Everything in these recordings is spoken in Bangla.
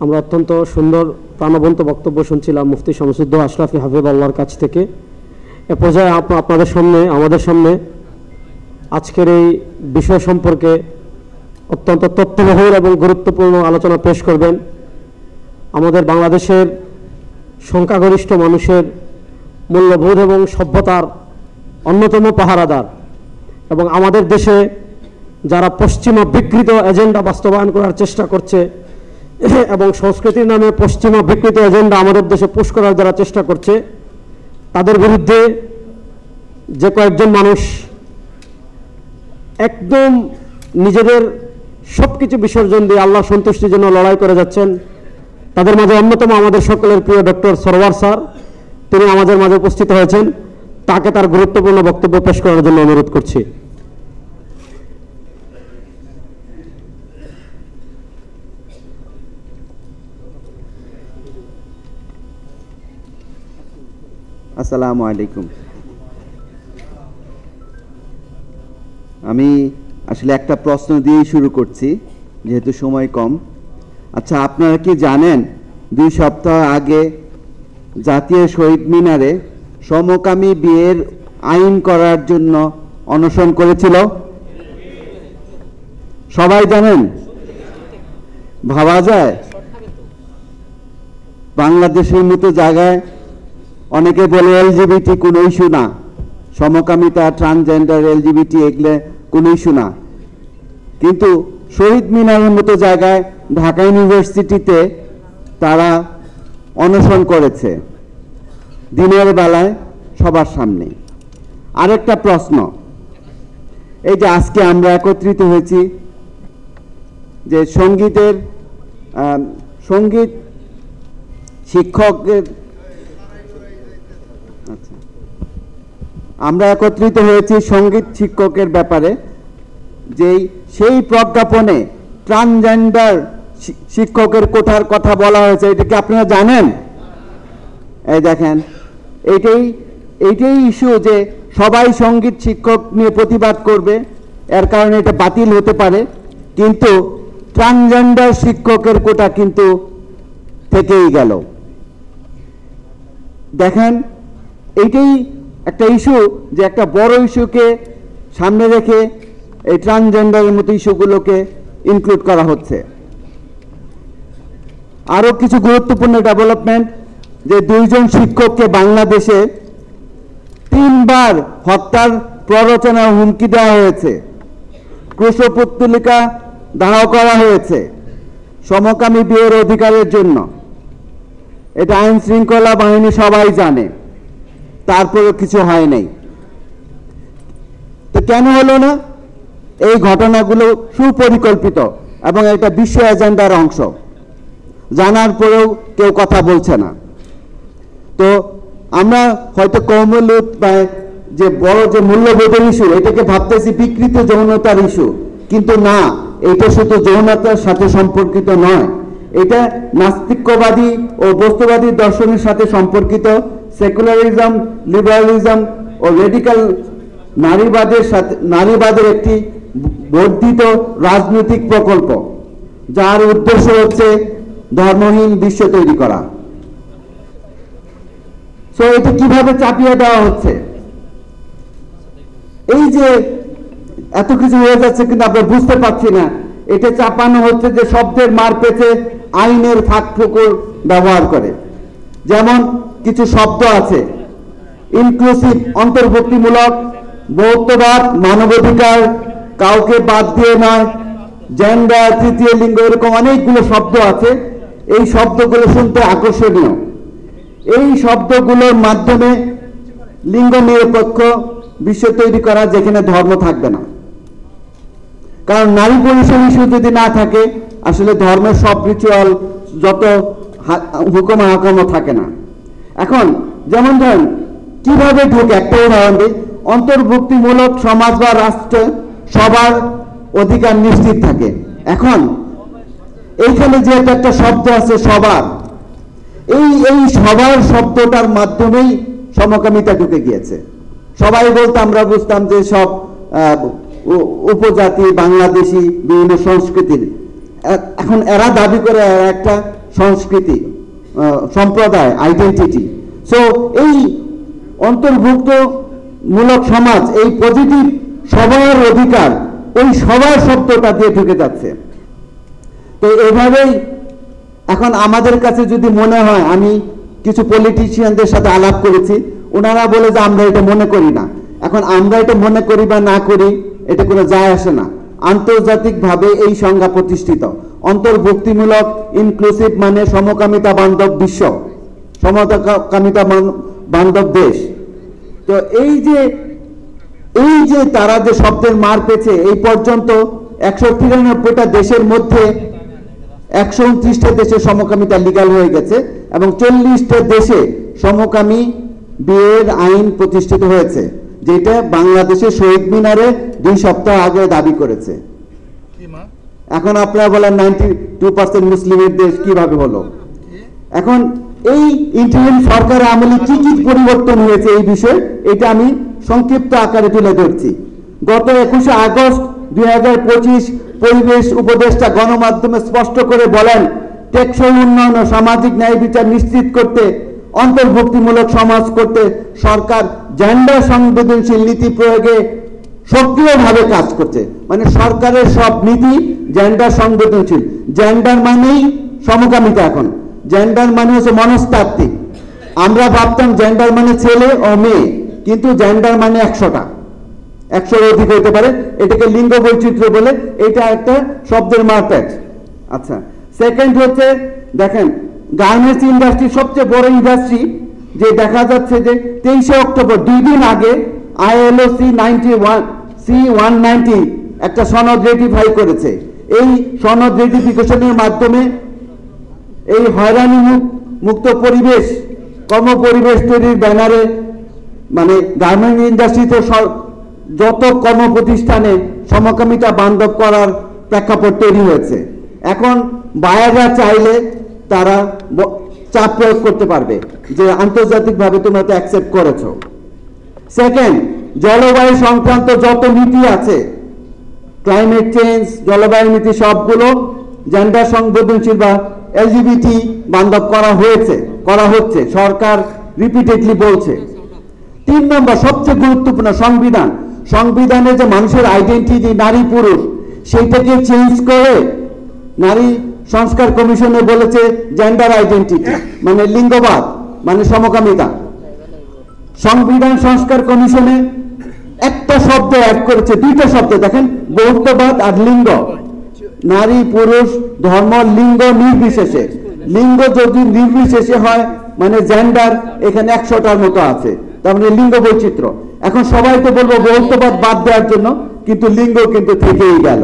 আমরা অত্যন্ত সুন্দর প্রাণবন্ত বক্তব্য শুনছিলাম মুফতি শামসুদ্দৌলা আশরাফি হাফিজাহুল্লাহর কাছ থেকে। এ পর্যায়ে আপনাদের সামনে আমাদের সামনে আজকের এই বিষয় সম্পর্কে অত্যন্ত তথ্যবহুল এবং গুরুত্বপূর্ণ আলোচনা পেশ করবেন আমাদের বাংলাদেশের সংখ্যাগরিষ্ঠ মানুষের মূল্যবোধ এবং সভ্যতার অন্যতম পাহারাদার এবং আমাদের দেশে যারা পশ্চিমা বিকৃত এজেন্ডা বাস্তবায়ন করার চেষ্টা করছে এবং সংস্কৃতির নামে পশ্চিমা বিকৃত এজেন্ডা আমাদের দেশে পুশ করার যারা চেষ্টা করছে তাদের বিরুদ্ধে যে কয়েকজন মানুষ একদম নিজেদের সব কিছু বিসর্জন দিয়ে আল্লাহ সন্তুষ্টির জন্য লড়াই করে যাচ্ছেন, তাদের মাঝে অন্যতম আমাদের সকলের প্রিয় ডক্টর সরওয়ার স্যার, তিনি আমাদের মাঝে উপস্থিত হয়েছেন। তাকে তার গুরুত্বপূর্ণ বক্তব্য পেশ করার জন্য অনুরোধ করছি। আসসালামু আলাইকুম। আমি আসলে একটা প্রশ্ন দিয়েই শুরু করছি যেহেতু সময় কম। আচ্ছা, আপনারা কি জানেন 2 সপ্তাহ আগে জাতীয় শহীদ মিনারে সমকামী বিয়ের আইন করার জন্য অনশন করেছিল? সবাই জানেন? ভাবা যায় বাংলাদেশের মতো জায়গায় অনেকে বলে এলজিবিটি কোনো ইস্যু না, সমকামিতা, ট্রান্সজেন্ডার, এলজিবিটি এগুলো কোনো ইস্যু না, কিন্তু শহীদ মিনারের মতো জায়গায় ঢাকা ইউনিভার্সিটিতে তারা অনশন করেছে দিনের বেলায় সবার সামনে। আরেকটা প্রশ্ন, এই যে আজকে আমরা একত্রিত হয়েছি যে সঙ্গীত শিক্ষকের আমরা একত্রিত হয়েছি সঙ্গীত শিক্ষকের ব্যাপারে, সেই প্রজ্ঞাপনে ট্রান্সজেন্ডার শিক্ষকের কোঠার কথা বলা হয়েছে। এটা কি আপনারা জানেন? এই দেখেন, এইটাই ইস্যু যে সবাই সঙ্গীত শিক্ষক নিয়ে প্রতিবাদ করবে, এর কারণে এটা বাতিল হতে পারে, কিন্তু ট্রান্সজেন্ডার শিক্ষকের কোটা কিন্তু থেকেই গেল। দেখেন, এইটাই একটা ইস্যু যে একটা বড় ইস্যুকে সামনে রেখে এই ট্রান্সজেন্ডারের মতো ইস্যুগুলোকে ইনক্লুড করা হচ্ছে। আরও কিছু গুরুত্বপূর্ণ ডেভেলপমেন্ট, যে 2 জন শিক্ষককে বাংলাদেশে 3 বার হত্যার প্ররোচনার হুমকি দেওয়া হয়েছে, ক্রুশপুত্তলিকা দাহ করা হয়েছে সমকামী বিয়ের অধিকারের জন্য। এটা আইন শৃঙ্খলা বাহিনী সবাই জানে, তারপরেও কিছু হয় নাই। তো কেন হলো না? এই ঘটনাগুলো সুপরিকল্পিত এবং একটা বিশ্ব এজেন্ডার অংশ, জানার পরেও কেউ কথা বলছে না। তো আমরা হয়তো কৌমলুত বা যে বড় যে মূল্যবোধের ইস্যু, এটাকে ভাবতেছি বিকৃত যৌনতার ইস্যু, কিন্তু না, এটা শুধু যৌনতার সাথে সম্পর্কিত নয়, এটা নাস্তিক্যবাদী ও বস্তুবাদী দর্শনের সাথে সম্পর্কিত। সেকুলারিজম, লিবারালিজম ও রেডিক্যাল নারীবাদের একটি বর্ধিত রাজনৈতিক প্রকল্প, যার উদ্দেশ্য হচ্ছে ধর্মহীন বিশ্ব তৈরি করা। তো এটা কিভাবে চাপিয়ে দেওয়া হচ্ছে? এই যে এত কিছু হয়ে যাচ্ছে কিন্তু আমরা বুঝতে পারছি না। এটা চাপানো হচ্ছে যে শব্দের মার পেছে আইনের ফাঁকফোকর ব্যবহার করে। যেমন কিছু শব্দ আছে ইনক্লুসিভ, অন্তর্ভুক্তিমূলক, বহুত্ববাদ, মানবাধিকার, কাউকে বাদ দিয়ে নয়, জেন্ডার, তৃতীয় লিঙ্গ, এরকম অনেকগুলো শব্দ আছে। এই শব্দগুলো শুনতে আকর্ষণীয়। এই শব্দগুলোর মাধ্যমে লিঙ্গ নিরপেক্ষ বিশ্ব তৈরি করা, যেখানে ধর্ম থাকবে না। কারণ নারী পুরুষের ইস্যু যদি না থাকে, আসলে ধর্মের সব রিচুয়াল, যত হুকুম হাকামও থাকে না। এখন যেমন ধরেন কিভাবে ঢোকে, একটা উদাহরণ দিই। অন্তর্ভুক্তিমূলক সমাজ বা রাষ্ট্রে সবার অধিকার নিশ্চিত থাকে। এখন এইখানে যে একটা শব্দ আছে সবার, এই সবার শব্দটার মাধ্যমেই সমকামিতা ঢুকে গিয়েছে। সবাই বলতে আমরা বুঝতাম যে সব উপজাতি, বাংলাদেশি, বিভিন্ন সংস্কৃতির। এখন এরা দাবি করে একটা সংস্কৃতি, সম্প্রদায়, আইডেন্টিটি। সো এই অন্তর্ভুক্তমূলক সমাজ, এই পজিটিভ সবার অধিকার, ওই সবার শব্দটা দিয়ে ঢুকে যাচ্ছে। তো এভাবেই এখন আমাদের কাছে যদি মনে হয়, আমি কিছু পলিটিশিয়ানদের সাথে আলাপ করেছি, ওনারা বলে যে আমরা এটা মনে করি না। এখন আমরা এটা মনে করি বা না করি, এটা কোনো যায় আসে না। আন্তর্জাতিকভাবে এই সংজ্ঞা প্রতিষ্ঠিত। অন্তর্ভুক্তিমূলক, ইনক্লুসিভ মানে সমকামিতা বান্ধব বিশ্ব, সমকামিতা বান্ধব দেশ। তো এই যে তারা যে শব্দের মার পেয়েছে, এই পর্যন্ত 193টা দেশের মধ্যে 129টা দেশে সমকামিতা লিগ্যাল হয়ে গেছে এবং 40টা দেশে সমকামী বিয়ের আইন প্রতিষ্ঠিত হয়েছে, যেটা বাংলাদেশের শহীদ মিনারে 2 সপ্তাহ আগে দাবি করেছে। এখন আপনারা বলেন 92% মুসলিমের দেশ কিভাবে হলো? এখন এই ইন্টারিম সরকার আমলে কি কি পরিবর্তন হয়েছে এই বিষয়ে এটা আমি সংক্ষিপ্ত আকারে তুলে ধরছি। গত 21শে আগস্ট 2025 পরিবেশ উপদেষ্টা গণমাধ্যমে স্পষ্ট করে বলেন, টেকসই উন্নয়ন ও সামাজিক ন্যায় বিচার নিশ্চিত করতে, অন্তর্ভুক্তিমূলক সমাজ করতে সরকার জেন্ডার সংবেদনশীল নীতি প্রয়োগে সক্রিয়ভাবে কাজ করছে। মানে সরকারের সব নীতি জেন্ডার সংবেদনশীল। জেন্ডার মানেই সমকামিতা। এখন জেন্ডার মানে হচ্ছে মনস্তাত্ত্বিক। আমরা ভাবতাম জেন্ডার মানে ছেলে ও মেয়ে, কিন্তু জেন্ডার মানে 100টা, 100-এর অধিক হতে পারে। এটাকে লিঙ্গ বৈচিত্র্য বলে, এটা একটা শব্দের মারপ্যাচ। আচ্ছা, সেকেন্ড হচ্ছে দেখেন, গার্মেন্টস ইন্ডাস্ট্রি সবচেয়ে বড় ইন্ডাস্ট্রি, যে দেখা যাচ্ছে যে 23শে অক্টোবর 2 দিন আগে ILO C190 একটা সনদ রেটিফাই করেছে। এই সনদ রেটিফিকেশনের মাধ্যমে এই হয়রানি মুক্ত পরিবেশ, কর্মপরিবেশ তৈরির ব্যানারে মানে গার্মেন্ট ইন্ডাস্ট্রিতে যত কর্মপ্রতিষ্ঠানে সমকামিতা বান্ধব করার প্রেক্ষাপট তৈরি হয়েছে। এখন বায়াররা চাইলে তারা চাপ প্রয়োগ করতে পারবে যে আন্তর্জাতিকভাবে তোমরা তো অ্যাকসেপ্ট করেছো। সেকেন্ড, জলবায়ু সংক্রান্ত যত নীতি আছে, ক্লাইমেট চেঞ্জ, জলবায়ু নীতি, সবগুলো জেন্ডার সংবেদনশীল বা LGBT বান্ধব করা হচ্ছে, সরকার রিপিটেডলি বলছে। 3 নম্বর, সবচেয়ে গুরুত্বপূর্ণ, সংবিধানে যে মানুষের আইডেন্টিটি নারী পুরুষ, সেইটাকে চেঞ্জ করে নারী সংস্কার কমিশনে বলেছে জেন্ডার আইডেন্টিটি, মানে লিঙ্গবাদ, মানে সমকামিতা। সংবিধান সংস্কার কমিশনে একটা শব্দ অ্যাড করেছে, 2টা শব্দ দেখেন, বহুত্ববাদ আর লিঙ্গ। নারী পুরুষ ধর্ম লিঙ্গ নির্বিশেষে, লিঙ্গ যদি নির্বিশেষে হয় মানে জেন্ডার এখানে 100টার মতো আছে, তার মানে লিঙ্গ বৈচিত্র্য। এখন সবাই তো বলবো বহুত্ববাদ বাদ দেওয়ার জন্য, কিন্তু লিঙ্গ কিন্তু থেকেই গেল।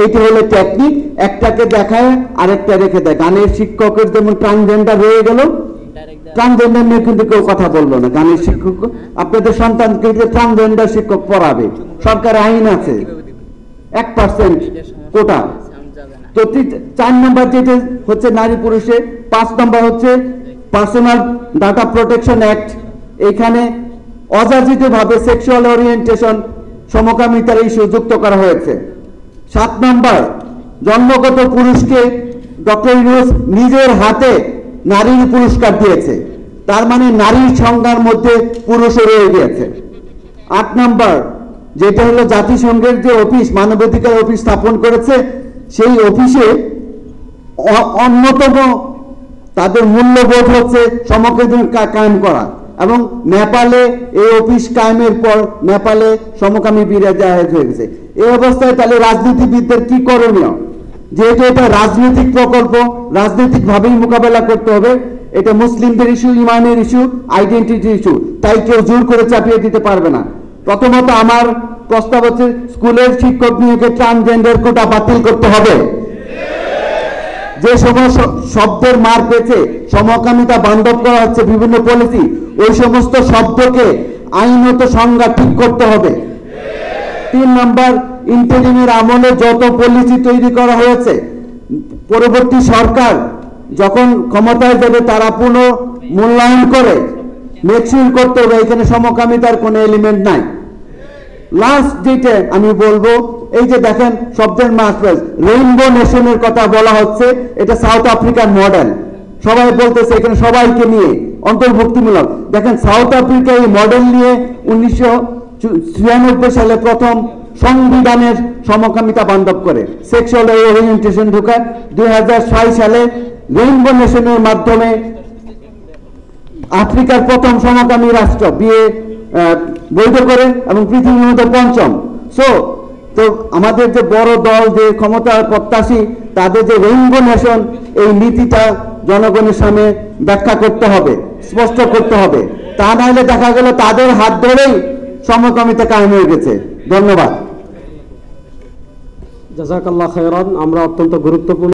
এইটা হলো টেকনিক, একটাকে দেখায় আরেকটা রেখে দেয়। গানের শিক্ষকের যেমন ট্রান্সজেন্ডার হয়ে গেল, ট্রান্সজেন্ডার নিয়ে কিন্তু কেউ কথা বললো না। গানের শিক্ষক আপনাদের সন্তানকে ট্রান্সজেন্ডার শিক্ষক পড়াবে, সরকার আইন আছে 1% কোটা। তো 4 নম্বর যেটা হচ্ছে নারী পুরুষে, 5 নম্বর হচ্ছে পার্সোনাল ডাটা প্রোটেকশন অ্যাক্ট। এখানে অযাচিতভাবে সেক্সুয়াল ওরিয়েন্টেশন, সমকামিতার ইস্যু যুক্ত করা হয়েছে। 7 নম্বর, জন্মগত পুরুষকে ডক্টর ইউনূস নিজের হাতে নারীর পুরস্কার দিয়েছে, তার মানে নারীর সংজ্ঞার মধ্যে পুরুষও রয়ে গিয়েছে। 8 নম্বর, যেটা হলো জাতিসংঘের যে অফিস, মানবাধিকার অফিস স্থাপন করেছে, সেই অফিসে অন্যতম তাদের মূল্যবোধ হচ্ছে সমকামিতা কায়েম করা, এবং নেপালে এই অফিস কায়েমের পর নেপালে সমকামী বিয়ে জায়েজ হয়ে গেছে। এই অবস্থায় তাহলে রাজনীতিবিদদের কি করণীয়? যেহেতু এটা রাজনৈতিক প্রকল্প, রাজনৈতিক ভাবেই মোকাবেলা করতে হবে। এটা মুসলিমদের ইস্যু, ইমানের ইস্যু, আইডেন্টিটি ইস্যু, তাই কেউ জোর করে চাপিয়ে দিতে পারবে না। প্রথমত আমার প্রস্তাব হচ্ছে স্কুলের শিক্ষক নিয়োগে ট্রান্সজেন্ডার কোটা বাতিল করতে হবে। যে সমস্ত শব্দের মার পেয়েছে, সমকামিতা বান্ধব করা হচ্ছে বিভিন্ন পলিসি, ওই সমস্ত শব্দকে আইনত সংজ্ঞা ঠিক করতে হবে। 3 নম্বর, ইন্টারিমের আমলে যত পলিসি তৈরি করা হয়েছে, পরবর্তী সরকার যখন ক্ষমতায় যাবে তারা পুনঃ মূল্যায়ন করে মেকশিওর করতে হবে এখানে সমকামিতার কোনো এলিমেন্ট নাই। লাস্ট যেটা আমি বলবো, এই যে দেখেন শব্দের মার্কেজ রেইনবো নেশনের কথা বলা হচ্ছে, এটা সাউথ আফ্রিকার মডেল, সবাই বলতেছে এখানে সবাইকে নিয়ে অন্তর্ভুক্তিমূলক। দেখেন সাউথ আফ্রিকা এই মডেল নিয়ে 1996 সালে প্রথম সংবিধানের সমকামিতা বান্ধব করে, সেক্সুয়াল ওরিয়েন্টেশন ঢোকায়। 2006 সালে রেইনবো নেশনের মাধ্যমে আফ্রিকার প্রথম সমকামী রাষ্ট্র বিয়ে বৈধ করে এবং পৃথিবীর মধ্যে পঞ্চম। তো আমাদের যে বড় দল যে ক্ষমতার প্রত্যাশী, তাদের যে রেইনবো নেশন, এই নীতিটা জনগণের সামনে ব্যাখ্যা করতে হবে, স্পষ্ট করতে হবে, তা নাহলে দেখা গেল তাদের হাত ধরেই সমকামিতা কায়েম হয়ে গেছে। ধন্যবাদ। জাযাকাল্লাহ খায়রান। আমরা অত্যন্ত গুরুত্বপূর্ণ